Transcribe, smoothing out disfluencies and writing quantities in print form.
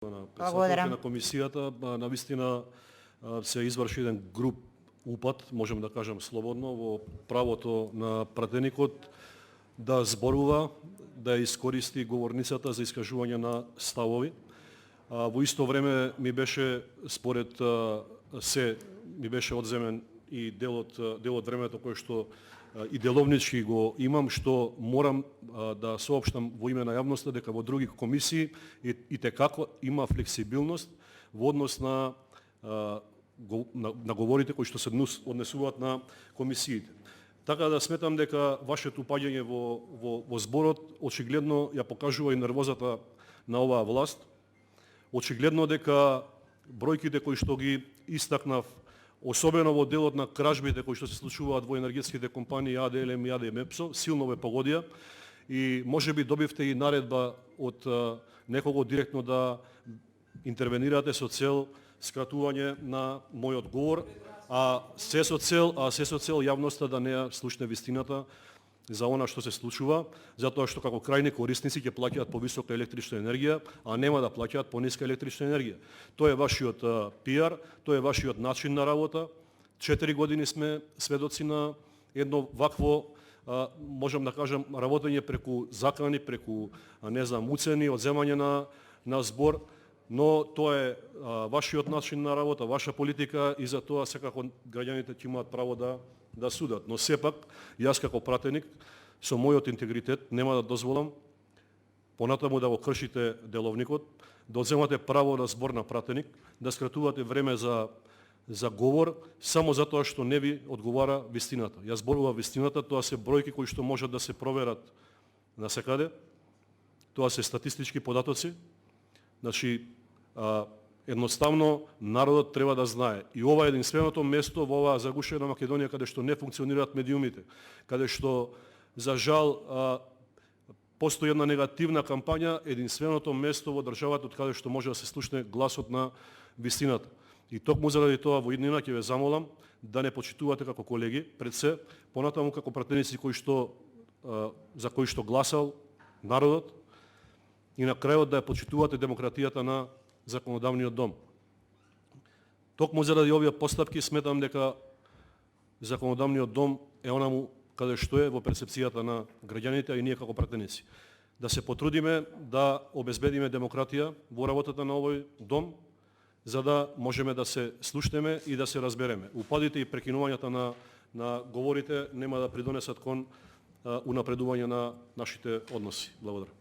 на Благодарам. председателката на комисијата, навистина се изврши еден груб упад, можем да кажем слободно, во правото на пратеникот да зборува, да искористи говорницата за искажување на ставови. Во исто време ми беше, според ми беше одземен и дел од времето кој што и деловнички го имам, што морам да соопштам во име на јавноста дека во други комисии и текако има флексибилност во однос на говорите кои што се однесуваат на комисиите. Така да сметам дека вашето упаѓање во зборот очигледно ја покажува и нервозата на оваа власт. Очигледно дека бројките кои што ги истакнав, особено во делот на кражбите кои што се случуваат во енергетските компании АДЛМ и АДМЕПСО, силно ве погодија и можеби добивте и наредба од некого директно да интервенирате со цел скратување на мојот говор, а се со цел јавноста да не ја слушне вистината за она што се случува, затоа што како крајни корисници ќе плаќаат повисока електрична енергија, а нема да плаќаат пониска електрична енергија. Тоа е вашиот пиар, тоа е вашиот начин на работа. 4 години сме сведоци на едно вакво, можам да кажам, работење преку закани, преку, уцени, одземање на збор, но тоа е вашиот начин на работа, ваша политика и за тоа секако граѓаните ќе имаат право да судат. Но сепак, јас како пратеник, со мојот интегритет, нема да дозволам понатаму да го кршите деловникот, да одземате право на збор на пратеник, да скратувате време за говор, само затоа што не ви одговара вистината. Јас зборувам вистината, тоа се бројки кои што можат да се проверат насекаде, тоа се статистички податоци. Значи, едноставно народот треба да знае. И ова е единственото место во оваа загушена Македонија каде што не функционираат медиумите, каде што за жал постои една негативна кампања, единственото место во државата од каде што може да се слушне гласот на вистината. И токму заради тоа во иднина ќе ве замолам да не почитувате како колеги пред се, понатаму како пратеници за кои што гласал народот и на крајот да ја почитувате демократијата на законодавниот дом. Токму заради овие постапки сметам дека законодавниот дом е онаму каде што е во перцепцијата на граѓаните и ние како пратеници. Да се потрудиме да обезбедиме демократија во работата на овој дом, за да можеме да се слушнеме и да се разбереме. Упадите и прекинувањата на говорите нема да придонесат кон унапредување на нашите односи. Благодарам.